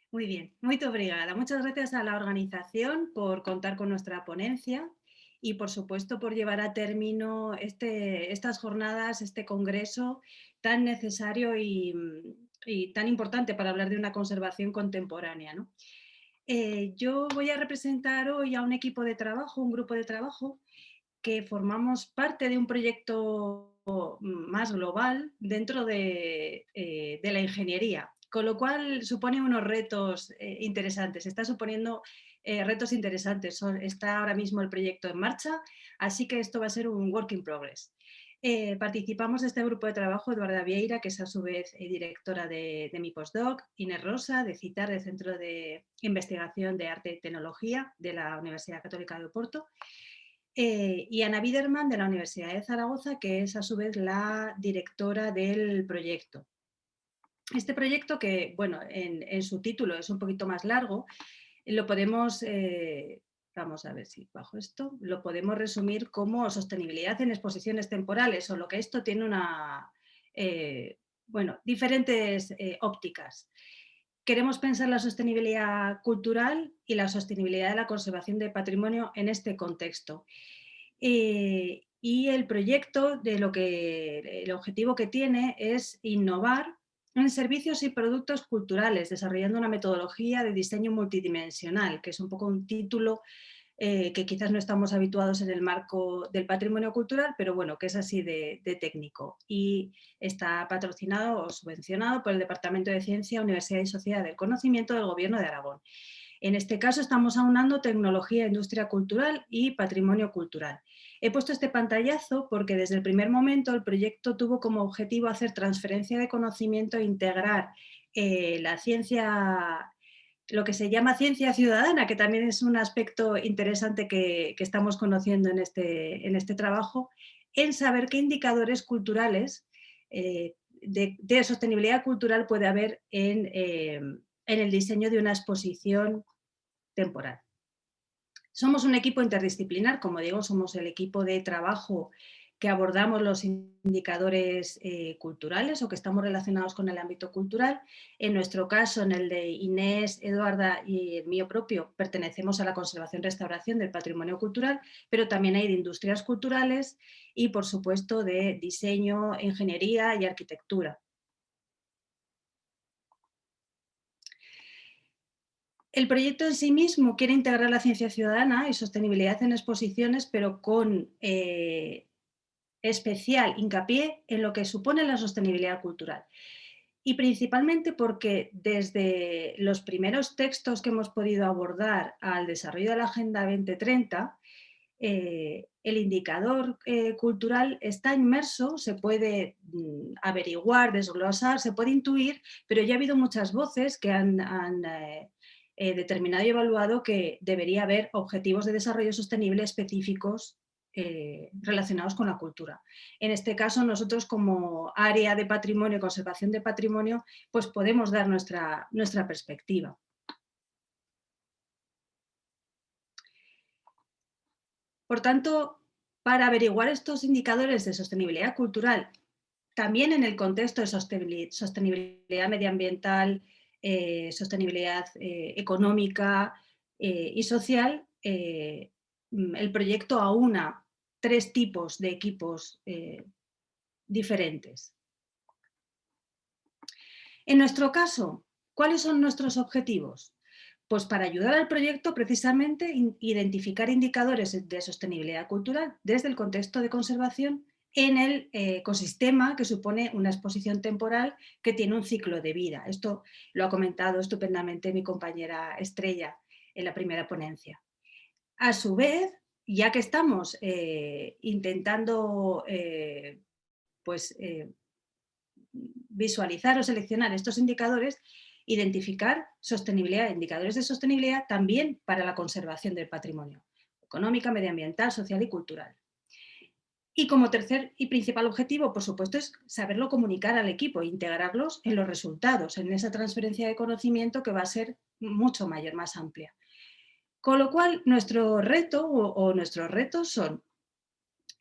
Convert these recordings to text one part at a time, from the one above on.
Muy bien, muy obrigada. Muchas gracias a la organización por contar con nuestra ponencia y, por supuesto, por llevar a término estas jornadas, este congreso tan necesario y tan importante para hablar de una conservación contemporánea, ¿no? Yo voy a representar hoy a un equipo de trabajo, un grupo de trabajo que formamos parte de un proyecto más global dentro de la ingeniería, con lo cual supone unos retos interesantes, está suponiendo retos interesantes. Está ahora mismo el proyecto en marcha, así que esto va a ser un work in progress. Participamos de este grupo de trabajo Eduarda Vieira, que es a su vez directora de mi postdoc, Inés Rosa, de CITAR, del Centro de Investigación de Arte y Tecnología de la Universidad Católica de Oporto, y Ana Biderman, de la Universidad de Zaragoza, que es a su vez la directora del proyecto. Este proyecto, que bueno, en su título es un poquito más largo, lo podemos, vamos a ver si bajo esto, lo podemos resumir como sostenibilidad en exposiciones temporales, o lo que esto tiene bueno, diferentes ópticas. Queremos pensar la sostenibilidad cultural y la sostenibilidad de la conservación del patrimonio en este contexto. Y el proyecto, el objetivo que tiene es innovar en servicios y productos culturales, desarrollando una metodología de diseño multidimensional, que es un poco un título que quizás no estamos habituados en el marco del patrimonio cultural, pero bueno, que es así de técnico. Y está patrocinado o subvencionado por el Departamento de Ciencia, Universidad y Sociedad del Conocimiento del Gobierno de Aragón. En este caso estamos aunando tecnología, industria cultural y patrimonio cultural. He puesto este pantallazo porque desde el primer momento el proyecto tuvo como objetivo hacer transferencia de conocimiento e integrar la ciencia, lo que se llama ciencia ciudadana, que también es un aspecto interesante que estamos conociendo en este trabajo, en saber qué indicadores culturales de sostenibilidad cultural puede haber en el diseño de una exposición temporal. Somos un equipo interdisciplinar, como digo, somos el equipo de trabajo que abordamos los indicadores culturales o que estamos relacionados con el ámbito cultural. En nuestro caso, en el de Inés, Eduarda y el mío propio, pertenecemos a la conservación y restauración del patrimonio cultural, pero también hay de industrias culturales y, por supuesto, de diseño, ingeniería y arquitectura. El proyecto en sí mismo quiere integrar la ciencia ciudadana y sostenibilidad en exposiciones, pero con especial hincapié en lo que supone la sostenibilidad cultural. Y principalmente porque desde los primeros textos que hemos podido abordar al desarrollo de la Agenda 2030, el indicador cultural está inmerso, se puede averiguar, desglosar, se puede intuir, pero ya ha habido muchas voces que han determinado y evaluado que debería haber objetivos de desarrollo sostenible específicos relacionados con la cultura. En este caso, nosotros como área de patrimonio y conservación de patrimonio, pues podemos dar nuestra perspectiva. Por tanto, para averiguar estos indicadores de sostenibilidad cultural, también en el contexto de sostenibilidad medioambiental, sostenibilidad económica y social, el proyecto aúna tres tipos de equipos diferentes. En nuestro caso, ¿cuáles son nuestros objetivos? Pues para ayudar al proyecto, precisamente, identificar indicadores de sostenibilidad cultural desde el contexto de conservación en el ecosistema que supone una exposición temporal que tiene un ciclo de vida. Esto lo ha comentado estupendamente mi compañera Estrella en la primera ponencia. A su vez, ya que estamos intentando visualizar o seleccionar estos indicadores, identificar sostenibilidad, indicadores de sostenibilidad también para la conservación del patrimonio económica, medioambiental, social y cultural. Y como tercer y principal objetivo, por supuesto, es saberlo comunicar al equipo, integrarlos en los resultados, en esa transferencia de conocimiento que va a ser mucho mayor, más amplia. Con lo cual, nuestro reto o nuestros retos son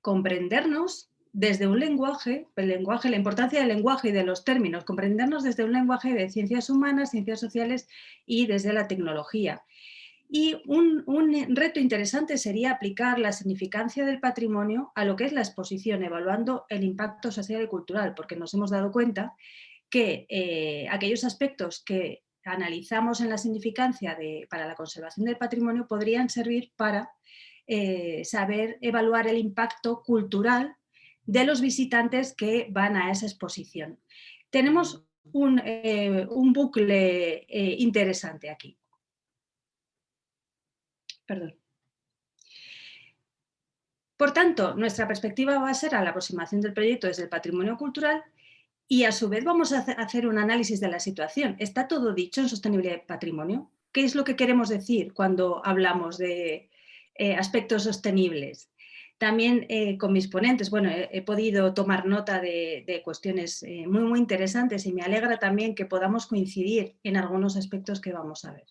comprendernos desde un lenguaje, la importancia del lenguaje y de los términos, comprendernos desde un lenguaje de ciencias humanas, ciencias sociales y desde la tecnología. Y un reto interesante sería aplicar la significancia del patrimonio a lo que es la exposición, evaluando el impacto social y cultural, porque nos hemos dado cuenta que aquellos aspectos que analizamos en la significancia para la conservación del patrimonio podrían servir para saber evaluar el impacto cultural de los visitantes que van a esa exposición. Tenemos un bucle interesante aquí. Perdón. Por tanto, nuestra perspectiva va a ser a la aproximación del proyecto desde el patrimonio cultural y a su vez vamos a hacer un análisis de la situación. ¿Está todo dicho en sostenibilidad de patrimonio? ¿Qué es lo que queremos decir cuando hablamos de aspectos sostenibles? También con mis ponentes, bueno, he podido tomar nota de cuestiones muy interesantes y me alegra también que podamos coincidir en algunos aspectos que vamos a ver.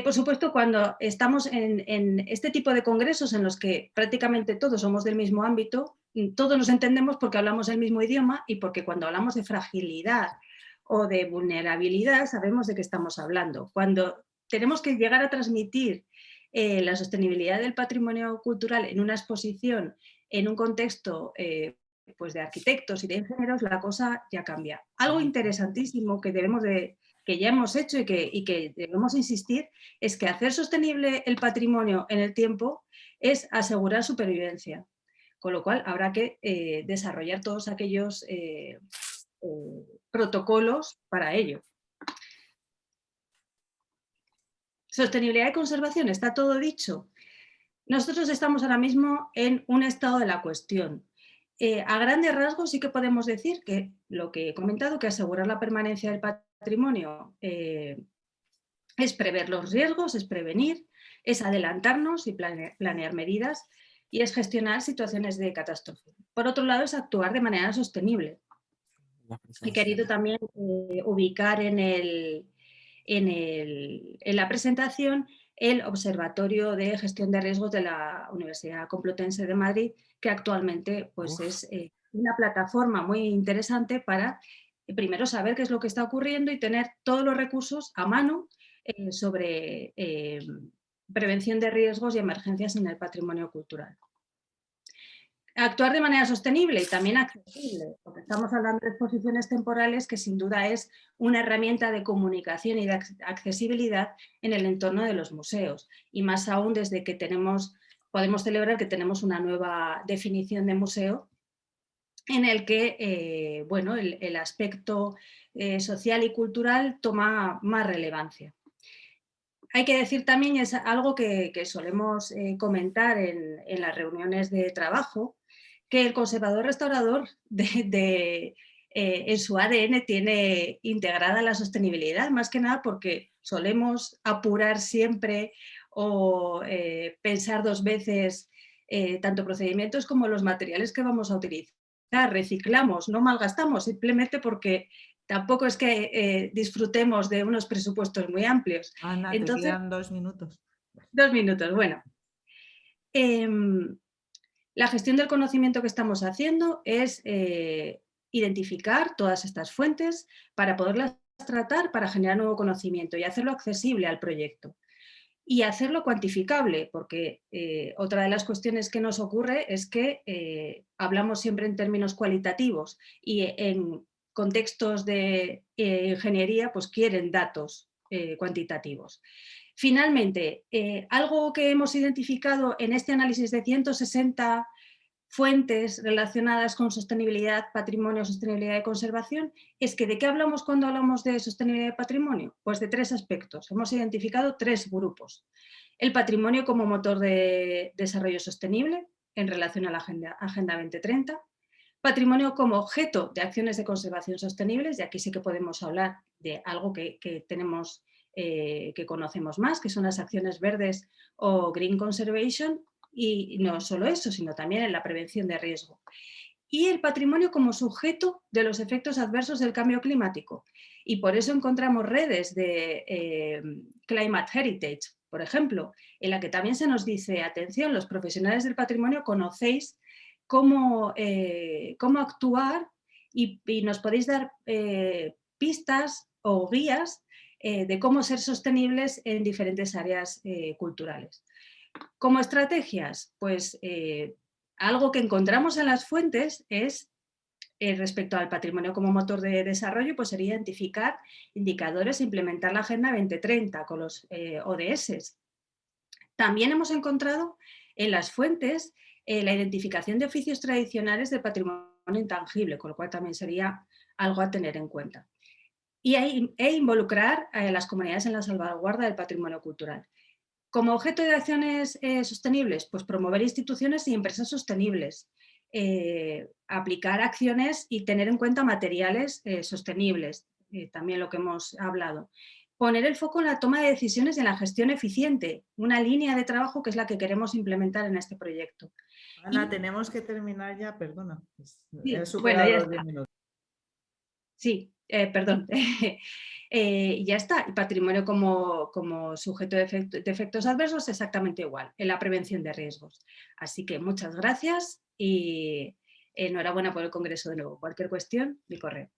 Por supuesto, cuando estamos en este tipo de congresos en los que prácticamente todos somos del mismo ámbito, todos nos entendemos porque hablamos el mismo idioma y porque cuando hablamos de fragilidad o de vulnerabilidad sabemos de qué estamos hablando. Cuando tenemos que llegar a transmitir la sostenibilidad del patrimonio cultural en una exposición, en un contexto pues de arquitectos y de ingenieros, la cosa ya cambia. Algo interesantísimo que que ya hemos hecho y que debemos insistir, es que hacer sostenible el patrimonio en el tiempo es asegurar supervivencia, con lo cual habrá que desarrollar todos aquellos protocolos para ello. Sostenibilidad y conservación, ¿está todo dicho? Nosotros estamos ahora mismo en un estado de la cuestión. A grandes rasgos sí que podemos decir que lo que he comentado, que asegurar la permanencia del patrimonio es prever los riesgos, es prevenir, es adelantarnos y planear medidas y es gestionar situaciones de catástrofe. Por otro lado, es actuar de manera sostenible. He querido también ubicar en la presentación el Observatorio de Gestión de Riesgos de la Universidad Complutense de Madrid, que actualmente pues, es una plataforma muy interesante para primero saber qué es lo que está ocurriendo y tener todos los recursos a mano sobre prevención de riesgos y emergencias en el patrimonio cultural. Actuar de manera sostenible y también accesible, porque estamos hablando de exposiciones temporales que sin duda es una herramienta de comunicación y de accesibilidad en el entorno de los museos, y más aún desde que podemos celebrar que tenemos una nueva definición de museo en el que bueno, el aspecto social y cultural toma más relevancia. Hay que decir también, es algo que solemos comentar en las reuniones de trabajo, que el conservador restaurador en su ADN tiene integrada la sostenibilidad, más que nada porque solemos apurar siempre o pensar dos veces tanto procedimientos como los materiales que vamos a utilizar. Reciclamos, no malgastamos, simplemente porque tampoco es que disfrutemos de unos presupuestos muy amplios. Ana, Entonces, te quedan 2 minutos. 2 minutos, bueno. La gestión del conocimiento que estamos haciendo es identificar todas estas fuentes para poderlas tratar, para generar nuevo conocimiento y hacerlo accesible al proyecto. Y hacerlo cuantificable, porque otra de las cuestiones que nos ocurre es que hablamos siempre en términos cualitativos y en contextos de ingeniería pues quieren datos cuantitativos. Finalmente, algo que hemos identificado en este análisis de 160 fuentes relacionadas con sostenibilidad, patrimonio, sostenibilidad y conservación, es que ¿de qué hablamos cuando hablamos de sostenibilidad y patrimonio? Pues de 3 aspectos. Hemos identificado 3 grupos. El patrimonio como motor de desarrollo sostenible en relación a la Agenda 2030. Patrimonio como objeto de acciones de conservación sostenibles, y aquí sí que podemos hablar de algo que tenemos, que conocemos más, que son las acciones verdes o green conservation, y no solo eso, sino también en la prevención de riesgo. Y el patrimonio como sujeto de los efectos adversos del cambio climático. Y por eso encontramos redes de Climate Heritage, por ejemplo, en la que también se nos dice, atención, los profesionales del patrimonio conocéis cómo actuar y nos podéis dar pistas o guías de cómo ser sostenibles en diferentes áreas culturales. Como estrategias, pues algo que encontramos en las fuentes es, respecto al patrimonio como motor de desarrollo, pues sería identificar indicadores e implementar la Agenda 2030 con los ODS. También hemos encontrado en las fuentes la identificación de oficios tradicionales del patrimonio intangible, con lo cual también sería algo a tener en cuenta. E involucrar a las comunidades en la salvaguarda del patrimonio cultural. Como objeto de acciones sostenibles, pues promover instituciones y empresas sostenibles, aplicar acciones y tener en cuenta materiales sostenibles, también lo que hemos hablado. Poner el foco en la toma de decisiones y en la gestión eficiente, una línea de trabajo que es la que queremos implementar en este proyecto. Ana, tenemos que terminar ya, perdona. He Sí, bueno, superado ya los 10 está. minutos. Sí, perdón. Ya está. Y patrimonio como sujeto de efectos adversos exactamente igual, en la prevención de riesgos. Así que muchas gracias y enhorabuena por el congreso de nuevo. Cualquier cuestión, mi correo.